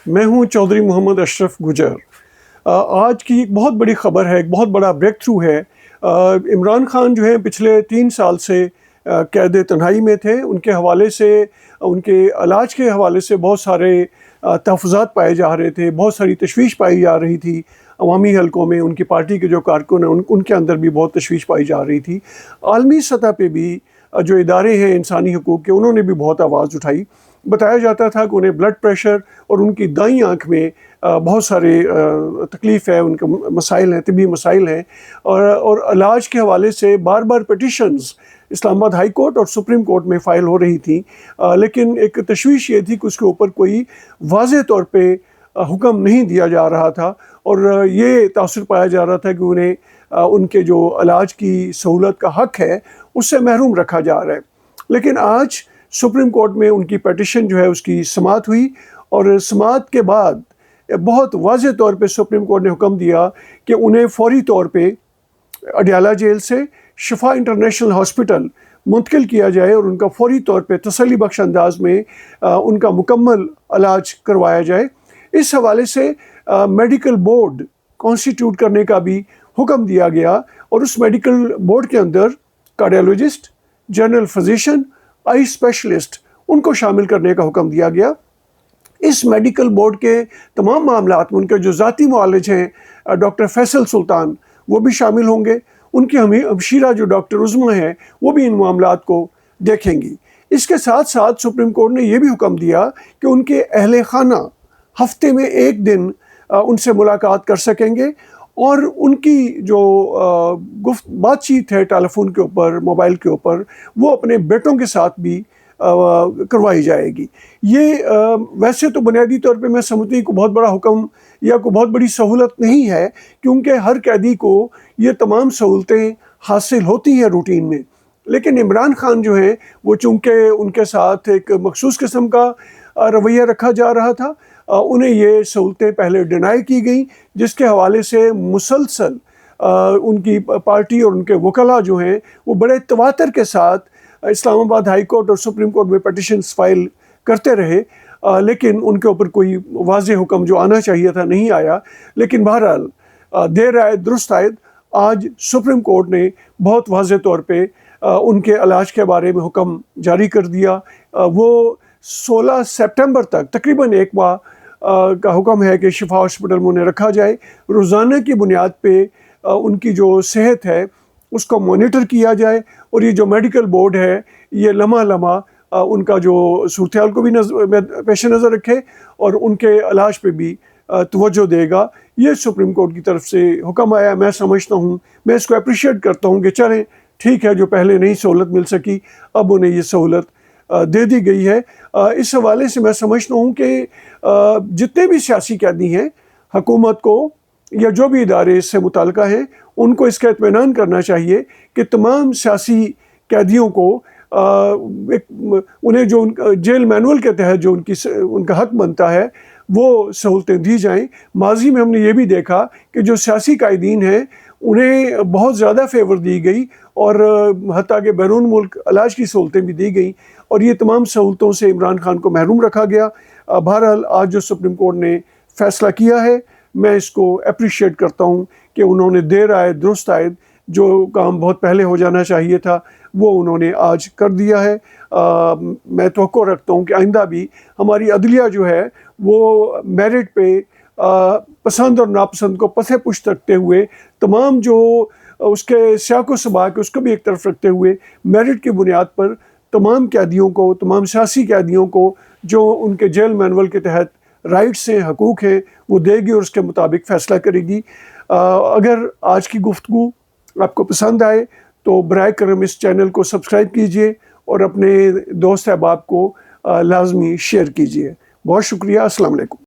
میں ہوں چودھری محمد اشرف گجر۔ آج کی ایک بہت بڑی خبر ہے، ایک بہت بڑا بریک تھرو ہے۔ عمران خان جو ہیں پچھلے 3 سال سے قید تنہائی میں تھے۔ ان کے حوالے سے، ان کے علاج کے حوالے سے بہت سارے تحفظات پائے جا رہے تھے، بہت ساری تشویش پائی جا رہی تھی عوامی حلقوں میں۔ ان کی پارٹی کے جو کارکن ہیں ان کے اندر بھی بہت تشویش پائی جا رہی تھی۔ عالمی سطح پہ بھی جو ادارے ہیں انسانی حقوق کے، انہوں نے بھی بہت آواز اٹھائی۔ بتایا جاتا تھا کہ انہیں بلڈ پریشر اور ان کی دائیں آنکھ میں بہت سارے تکلیف ہے، ان کے مسائل ہیں، طبی مسائل ہیں، اور علاج کے حوالے سے بار بار پٹیشنز اسلام آباد ہائی کورٹ اور سپریم کورٹ میں فائل ہو رہی تھیں، لیکن ایک تشویش یہ تھی کہ اس کے اوپر کوئی واضح طور پہ حکم نہیں دیا جا رہا تھا، اور یہ تاثر پایا جا رہا تھا کہ انہیں ان کے جو علاج کی سہولت کا حق ہے اس سے محروم رکھا جا رہا ہے۔ لیکن آج سپریم کورٹ میں ان کی پیٹیشن جو ہے اس کی سماعت ہوئی، اور سماعت کے بعد بہت واضح طور پہ سپریم کورٹ نے حکم دیا کہ انہیں فوری طور پہ اڈیالہ جیل سے شفا انٹرنیشنل ہاسپٹل منتقل کیا جائے، اور ان کا فوری طور پہ تسلی بخش انداز میں ان کا مکمل علاج کروایا جائے۔ اس حوالے سے میڈیکل بورڈ کانسٹیٹیوٹ کرنے کا بھی حکم دیا گیا، اور اس میڈیکل بورڈ کے اندر cardiologist, general physician, eye specialist ان کو شامل کرنے کا حکم دیا گیا۔ اس میڈیکل بورڈ کے تمام معاملات میں ان کے جو ذاتی معالج ہیں ڈاکٹر فیصل سلطان، وہ بھی شامل ہوں گے۔ ان کی ہمشیرہ جو ڈاکٹر عظمیٰ ہیں وہ بھی ان معاملات کو دیکھیں گی۔ اس کے ساتھ ساتھ سپریم کورٹ نے یہ بھی حکم دیا کہ ان کے اہل خانہ ہفتے میں 1 دن ان سے ملاقات کر سکیں گے، اور ان کی جو بات چیت ہے ٹیلی فون کے اوپر، موبائل کے اوپر، وہ اپنے بیٹوں کے ساتھ بھی کروائی جائے گی۔ یہ ویسے تو بنیادی طور پہ میں سمجھتی ہوں کہ بہت بڑا حکم یا کوئی بہت بڑی سہولت نہیں ہے، کیونکہ ہر قیدی کو یہ تمام سہولتیں حاصل ہوتی ہیں روٹین میں۔ لیکن عمران خان جو ہیں وہ چونکہ ان کے ساتھ ایک مخصوص قسم کا رویہ رکھا جا رہا تھا، انہیں یہ سہولتیں پہلے ڈینائی کی گئیں، جس کے حوالے سے مسلسل ان کی پارٹی اور ان کے وکلاء جو ہیں وہ بڑے تواتر کے ساتھ اسلام آباد ہائی کورٹ اور سپریم کورٹ میں پٹیشنز فائل کرتے رہے، لیکن ان کے اوپر کوئی واضح حکم جو آنا چاہیے تھا نہیں آیا۔ لیکن بہرحال دیر آئے درست آئے، آج سپریم کورٹ نے بہت واضح طور پہ ان کے علاج کے بارے میں حکم جاری کر دیا۔ وہ 16 سپٹمبر تک تقریباً 1 ماہ کا حکم ہے کہ شفا ہاسپٹل میں انہیں رکھا جائے۔ روزانہ کی بنیاد پہ ان کی جو صحت ہے اس کو مانیٹر کیا جائے، اور یہ جو میڈیکل بورڈ ہے یہ لمحہ لمحہ ان کا جو صورتحال کو بھی پیش نظر رکھے اور ان کے علاج پہ بھی توجہ دے گا۔ یہ سپریم کورٹ کی طرف سے حکم آیا، میں سمجھتا ہوں، میں اس کو اپریشیٹ کرتا ہوں کہ چلیں ٹھیک ہے، جو پہلے نہیں سہولت مل سکی اب انہیں یہ سہولت دے دی گئی ہے۔ اس حوالے سے میں سمجھتا ہوں کہ جتنے بھی سیاسی قیدی ہیں، حکومت کو یا جو بھی ادارے اس سے متعلقہ ہیں، ان کو اس کا اطمینان کرنا چاہیے کہ تمام سیاسی قیدیوں کو انہیں جو جیل مینول کے تحت جو ان کا حق بنتا ہے وہ سہولتیں دی جائیں۔ ماضی میں ہم نے یہ بھی دیکھا کہ جو سیاسی قائدین ہیں انہیں بہت زیادہ فیور دی گئی، اور حتیٰ کہ بیرون ملک علاج کی سہولتیں بھی دی گئیں، اور یہ تمام سہولتوں سے عمران خان کو محروم رکھا گیا۔ بہرحال آج جو سپریم کورٹ نے فیصلہ کیا ہے، میں اس کو اپریشیٹ کرتا ہوں کہ انہوں نے دیر آئے درست آئے، جو کام بہت پہلے ہو جانا چاہیے تھا وہ انہوں نے آج کر دیا ہے۔ میں توقع رکھتا ہوں کہ آئندہ بھی ہماری عدلیہ جو ہے وہ میرٹ پہ پسند اور ناپسند کو پسے پشت رکھتے ہوئے، تمام جو اس کے سیاق و سباق اس کو بھی ایک طرف رکھتے ہوئے، میرٹ کی بنیاد پر تمام قیدیوں کو، تمام سیاسی قیدیوں کو جو ان کے جیل مینول کے تحت رائٹس ہیں، حقوق ہیں، وہ دے گی اور اس کے مطابق فیصلہ کرے گی۔ اگر آج کی گفتگو آپ کو پسند آئے تو برائے کرم اس چینل کو سبسکرائب کیجئے اور اپنے دوست احباب کو لازمی شیئر کیجئے۔ بہت شکریہ، السلام علیکم۔